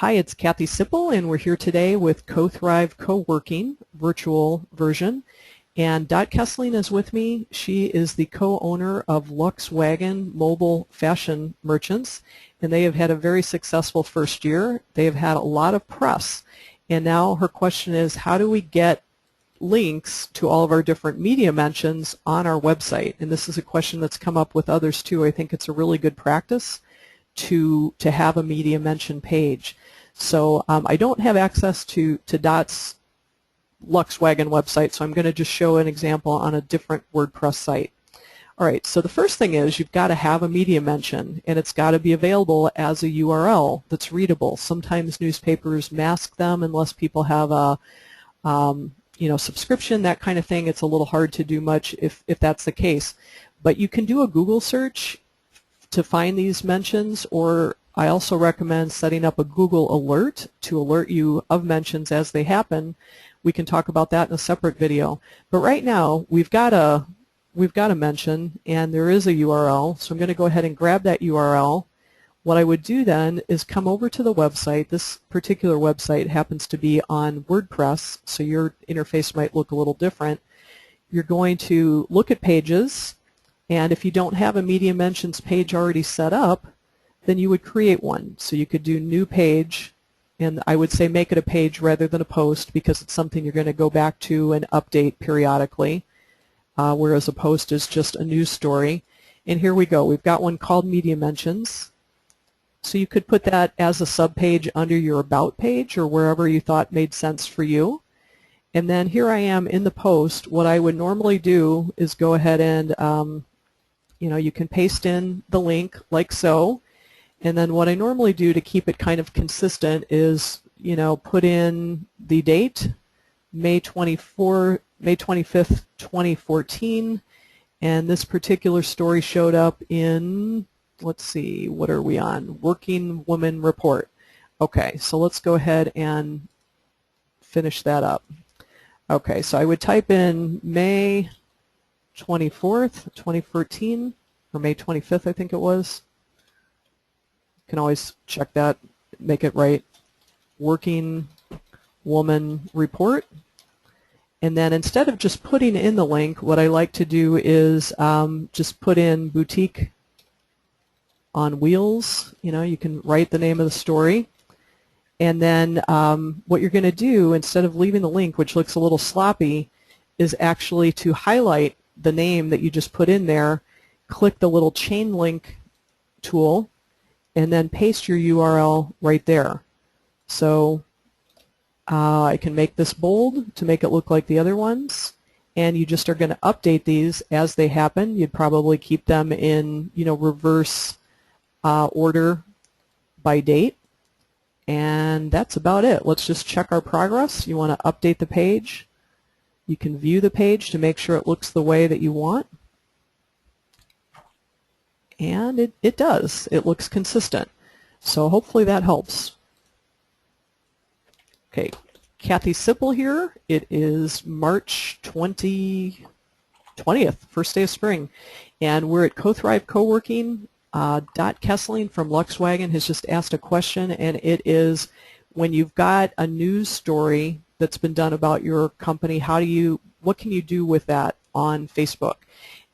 Hi, it's Kathy Sipple, and we're here today with CoThrive Co-working virtual version. And Dot Kessling is with me. She is the co-owner of Luxwagon Mobile Fashion Merchants, and they have had a very successful first year. They have had a lot of press, and now her question is, how do we get links to all of our different media mentions on our website? And this is a question that's come up with others too. I think it's a really good practice to have a media mention page. So I don't have access to Dot's Luxwagon website, so I'm going to just show an example on a different WordPress site. All right, so the first thing is you've got to have a media mention, and it's got to be available as a URL that's readable. Sometimes newspapers mask them unless people have a subscription, that kind of thing. It's a little hard to do much if that's the case. But you can do a Google search to find these mentions, or I also recommend setting up a Google alert to alert you of mentions as they happen. We can talk about that in a separate video. But right now we've got a mention and there is a URL, so I'm going to go ahead and grab that URL. What I would do then is come over to the website. This particular website happens to be on WordPress, so your interface might look a little different. You're going to look at pages, and if you don't have a media mentions page already set up, then you would create one. So you could do new page, and I would say make it a page rather than a post, because it's something you're going to go back to and update periodically, whereas a post is just a news story. And here we go. We've got one called Media Mentions. So you could put that as a subpage under your About page or wherever you thought made sense for you. And then here I am in the post. What I would normally do is go ahead and you can paste in the link like so, and then what I normally do to keep it kind of consistent is put in the date, May 25th, 2014, and this particular story showed up in, let's see, what are we on? Working Woman Report. Okay, so let's go ahead and finish that up. Okay, so I would type in May 24th, 2014, or May 25th, I think it was. You can always check that, make it right. Working Woman Report. And then instead of just putting in the link, what I like to do is just put in Boutique on Wheels. You can write the name of the story. And then what you're going to do, instead of leaving the link, which looks a little sloppy, is actually to highlight the name that you just put in there, click the little chain link tool, and then paste your URL right there. So I can make this bold to make it look like the other ones, and you just are going to update these as they happen. You'd probably keep them in reverse order by date, and that's about it. Let's just check our progress. You want to update the page. You can view the page to make sure it looks the way that you want. And it does. It looks consistent. So hopefully that helps. Okay, Kathy Sipple here. It is March 20th, first day of spring. And we're at CoThrive Co-working. Dot Kessling from Luxwagon has just asked a question, and it is, when you've got a news story that's been done about your company, what can you do with that on Facebook?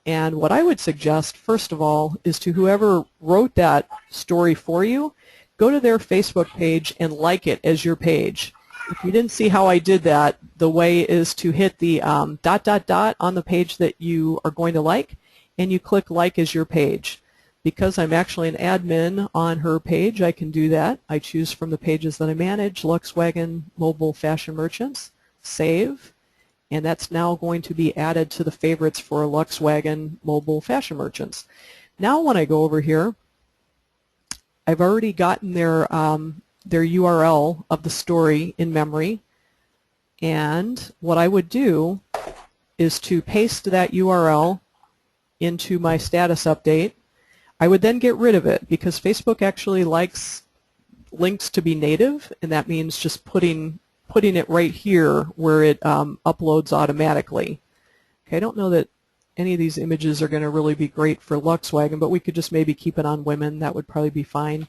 And what I would suggest, first of all, is to whoever wrote that story for you, go to their Facebook page and like it as your page. If you didn't see how I did that, the way is to hit the ... on the page that you are going to like, and you click like as your page. Because I'm actually an admin on her page, I can do that. I choose from the pages that I manage, Luxwagon Mobile Fashion Merchants, save, and that's now going to be added to the favorites for Luxwagon Mobile Fashion Merchants. Now when I go over here, I've already gotten their URL of the story in memory, and what I would do is to paste that URL into my status update. I would then get rid of it, because Facebook actually likes links to be native, and that means just putting it right here where it uploads automatically. Okay, I don't know that any of these images are going to really be great for Luxwagon, but we could just maybe keep it on women. That would probably be fine.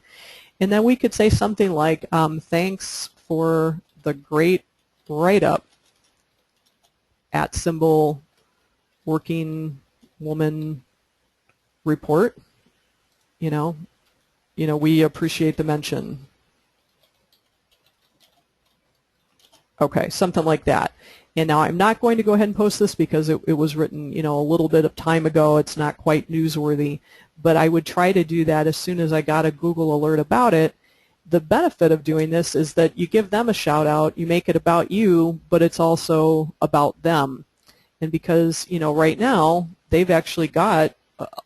And then we could say something like, thanks for the great write-up at symbol working woman report. You know, we appreciate the mention. Okay, something like that. And now I'm not going to go ahead and post this because it was written, a little bit of time ago. It's not quite newsworthy, but I would try to do that as soon as I got a Google alert about it. The benefit of doing this is that you give them a shout out, you make it about you, but it's also about them. And because, right now they've actually got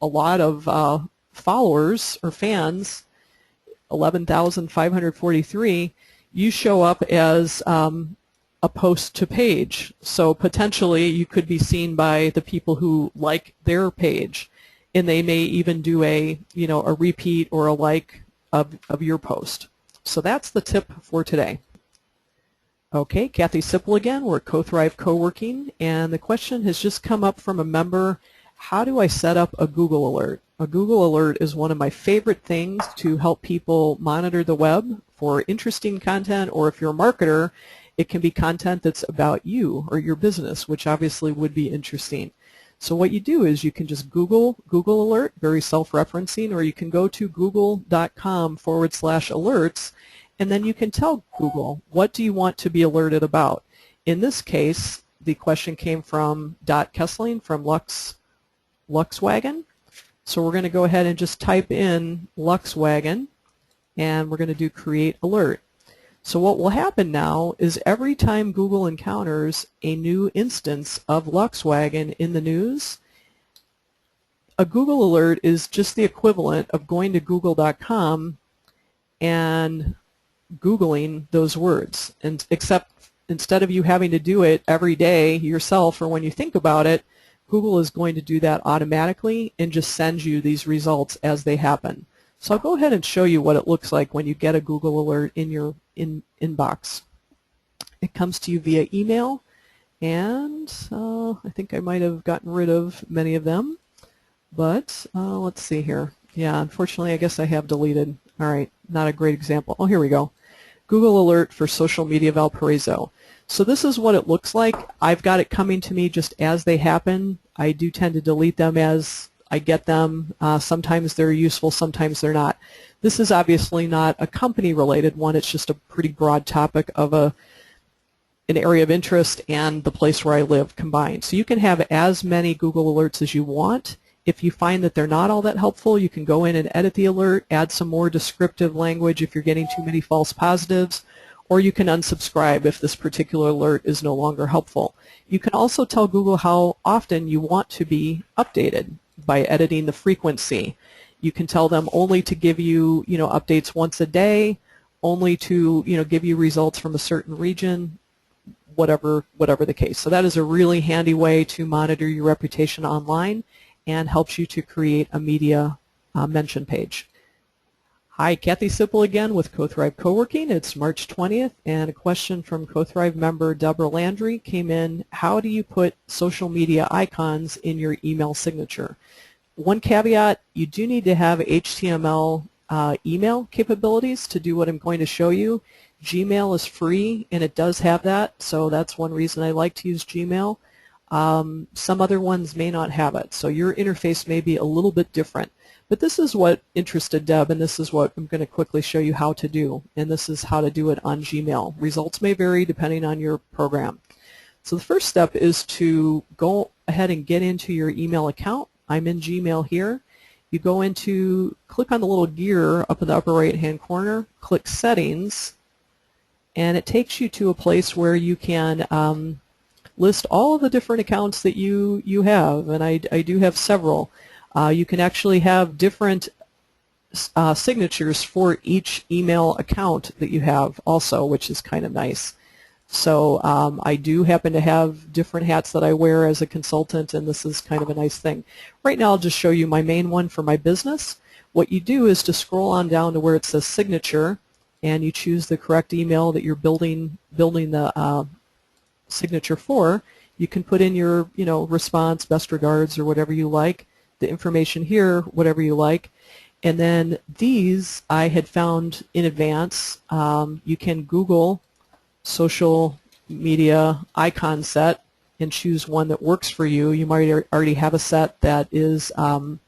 a lot of followers or fans, 11,543, you show up as a post to page. So potentially you could be seen by the people who like their page, and they may even do a repeat or a like of your post. So that's the tip for today. Okay, Kathy Sipple again. We're at CoThrive Coworking, and the question has just come up from a member: how do I set up a Google alert? A Google alert is one of my favorite things to help people monitor the web for interesting content, or if you're a marketer, it can be content that's about you or your business, which obviously would be interesting. So what you do is you can just Google Alert, very self-referencing, or you can go to google.com/alerts, and then you can tell Google, what do you want to be alerted about? In this case, the question came from Dot Kessling from Luxwagon. So we're going to go ahead and just type in Luxwagon, and we're going to do create alert. So what will happen now is every time Google encounters a new instance of Luxwagon in the news, a Google alert is just the equivalent of going to google.com and Googling those words. And except instead of you having to do it every day yourself or when you think about it, Google is going to do that automatically and just send you these results as they happen. So I'll go ahead and show you what it looks like when you get a Google alert in your inbox. It comes to you via email, and I think I might have gotten rid of many of them, but let's see here. Yeah, unfortunately I guess I have deleted. All right, not a great example. Oh, here we go. Google alert for Social Media Valparaiso. So this is what it looks like. I've got it coming to me just as they happen. I do tend to delete them as I get them. Sometimes they're useful, sometimes they're not. This is obviously not a company-related one. It's just a pretty broad topic of an area of interest and the place where I live combined. So you can have as many Google alerts as you want. If you find that they're not all that helpful, you can go in and edit the alert, add some more descriptive language if you're getting too many false positives, or you can unsubscribe if this particular alert is no longer helpful. You can also tell Google how often you want to be updated by editing the frequency. You can tell them only to give you, updates once a day, only to, give you results from a certain region, whatever the case. So that is a really handy way to monitor your reputation online and helps you to create a media mention page. Hi, Kathy Sipple again with CoThrive Coworking. It's March 20th, and a question from CoThrive member Deborah Landry came in. How do you put social media icons in your email signature? One caveat, you do need to have HTML email capabilities to do what I'm going to show you. Gmail is free, and it does have that, so that's one reason I like to use Gmail. Some other ones may not have it, so your interface may be a little bit different. But this is what interested Deb, and this is what I'm going to quickly show you how to do, and this is how to do it on Gmail. Results may vary depending on your program. So the first step is to go ahead and get into your email account. I'm in Gmail here. You go into, click on the little gear up in the upper right hand corner, click Settings, and it takes you to a place where you can list all of the different accounts that you have, and I do have several. You can actually have different signatures for each email account that you have also, which is kind of nice. So I do happen to have different hats that I wear as a consultant, and this is kind of a nice thing. Right now I'll just show you my main one for my business. What you do is to scroll on down to where it says Signature, and you choose the correct email that you're building the signature for. You can put in your response, best regards, or whatever you like. The information here, whatever you like. And then these I had found in advance. You can Google social media icon set and choose one that works for you. You might already have a set that is on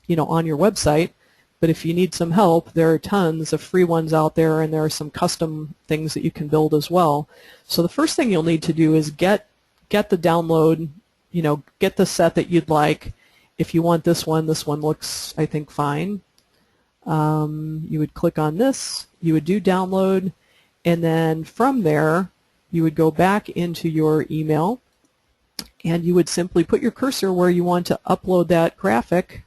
your website, but if you need some help, there are tons of free ones out there, and there are some custom things that you can build as well. So the first thing you'll need to do is get the download, get the set that you'd like. If you want this one looks, I think, fine. You would click on this, you would do download, and then from there you would go back into your email and you would simply put your cursor where you want to upload that graphic.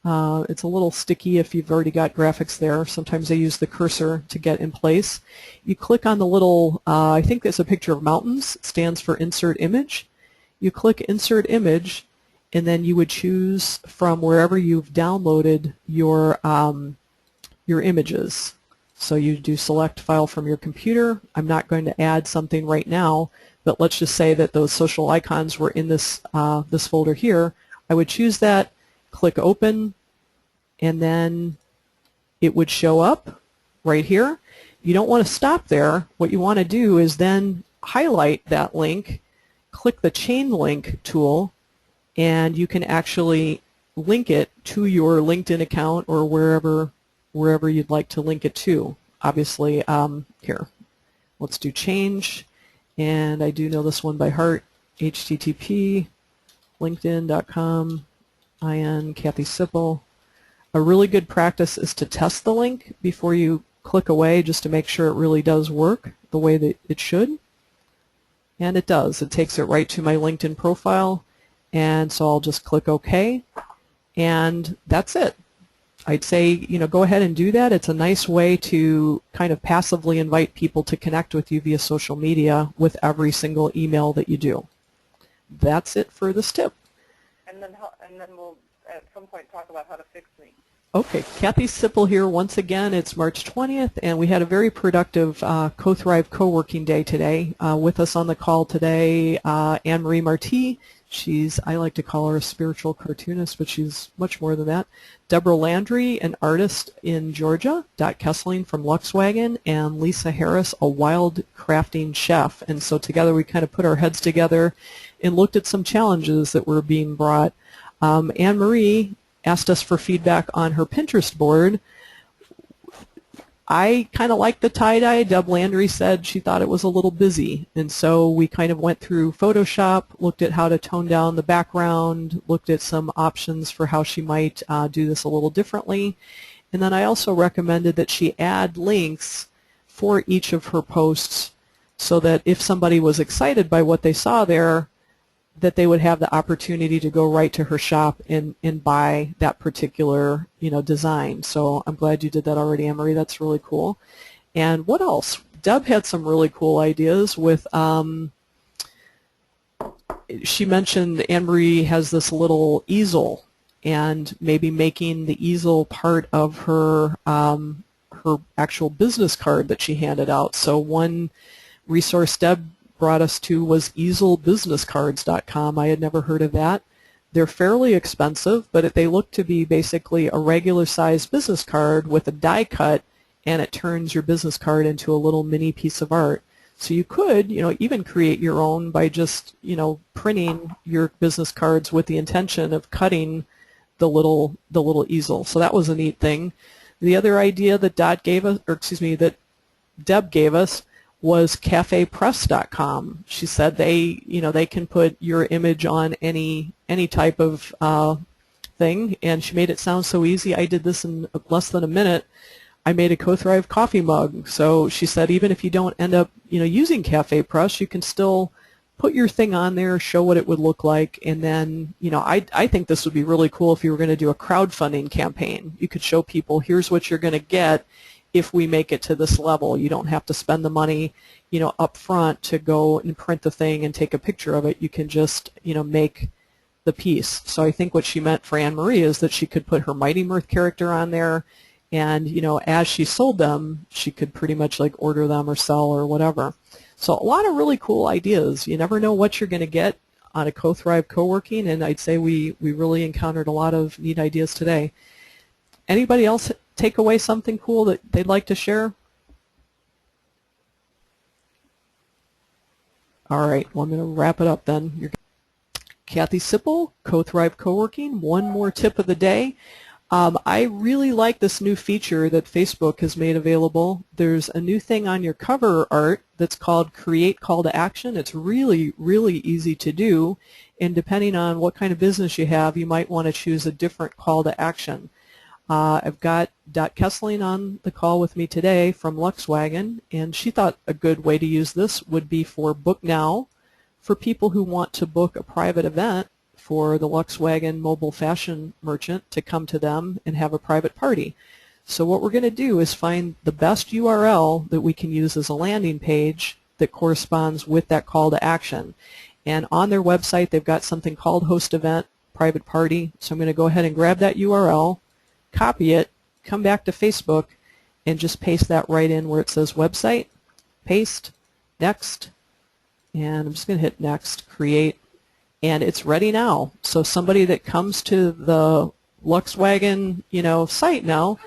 It's a little sticky if you've already got graphics there. Sometimes I use the cursor to get in place. You click on the little, I think it's a picture of mountains. It stands for Insert Image. You click Insert Image, and then you would choose from wherever you've downloaded your images. So you do select file from your computer. I'm not going to add something right now, but let's just say that those social icons were in this folder here. I would choose that, click Open, and then it would show up right here. You don't want to stop there. What you want to do is then highlight that link, click the Chain Link tool, and you can actually link it to your LinkedIn account or wherever you'd like to link it to. Obviously, here, let's do change, and I do know this one by heart, http linkedin.com, IN Kathy Sipple. A really good practice is to test the link before you click away, just to make sure it really does work the way that it should. And it does. It takes it right to my LinkedIn profile, and so I'll just click OK, and that's it. I'd say, go ahead and do that. It's a nice way to kind of passively invite people to connect with you via social media with every single email that you do. That's it for this tip. And then we'll at some point talk about how to fix things. Okay, Kathy Sipple here once again. It's March 20th, and we had a very productive CoThrive co-working day today. With us on the call today, Anne-Marie Marti. I like to call her a spiritual cartoonist, but she's much more than that. Deborah Landry, an artist in Georgia. Dot Kessling from Luxwagon. And Lisa Harris, a wild crafting chef. And so together we kind of put our heads together and looked at some challenges that were being brought. Anne-Marie asked us for feedback on her Pinterest board. I kind of liked the tie-dye. Deb Landry said she thought it was a little busy, and so we kind of went through Photoshop, looked at how to tone down the background, looked at some options for how she might do this a little differently, and then I also recommended that she add links for each of her posts so that if somebody was excited by what they saw there, that they would have the opportunity to go right to her shop and buy that particular design. So I'm glad you did that already, Anne-Marie. That's really cool. And what else? Deb had some really cool ideas with, she mentioned Anne-Marie has this little easel, and maybe making the easel part of her her actual business card that she handed out. So one resource Deb brought us to was easelbusinesscards.com. I had never heard of that. They're fairly expensive, but they look to be basically a regular sized business card with a die cut, and it turns your business card into a little mini piece of art. So you could, even create your own by just, printing your business cards with the intention of cutting the little easel. So that was a neat thing. The other idea that that Deb gave us was cafepress.com. She said they can put your image on any type of thing, and she made it sound so easy. I did this in less than a minute. I made a CoThrive coffee mug. So she said even if you don't end up using CafePress, you can still put your thing on there, show what it would look like, and then I think this would be really cool if you were going to do a crowdfunding campaign. You could show people, here's what you're going to get if we make it to this level. You don't have to spend the money, up front to go and print the thing and take a picture of it. You can just, make the piece. So I think what she meant for Anne-Marie is that she could put her Mighty Mirth character on there, and, as she sold them, she could pretty much like order them or sell or whatever. So a lot of really cool ideas. You never know what you're going to get on a CoThrive co-working, and I'd say we really encountered a lot of neat ideas today. Anybody else take away something cool that they'd like to share? All right, well, I'm going to wrap it up then. Kathy Sipple, CoThrive Coworking. One more tip of the day. I really like this new feature that Facebook has made available. There's a new thing on your cover art that's called Create Call to Action. It's really, really easy to do, and depending on what kind of business you have, you might want to choose a different call to action. I've got Dot Kessling on the call with me today from Luxwagon, and she thought a good way to use this would be for Book Now, for people who want to book a private event for the Luxwagon mobile fashion merchant to come to them and have a private party. So what we're going to do is find the best URL that we can use as a landing page that corresponds with that call to action. And on their website, they've got something called Host Event Private Party. So I'm going to go ahead and grab that URL, copy it, come back to Facebook, and just paste that right in where it says website, paste, next, and I'm just going to hit next, create, and it's ready now. So somebody that comes to the Luxwagon, site now,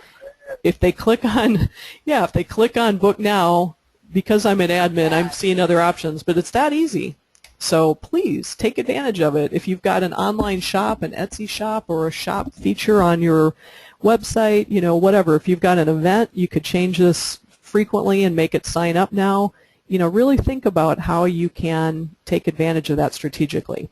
if they click on, if they click on Book Now, because I'm an admin, I'm seeing other options, but it's that easy. So please take advantage of it. If you've got an online shop, an Etsy shop, or a shop feature on your website, whatever. If you've got an event, you could change this frequently and make it sign up now. Really think about how you can take advantage of that strategically.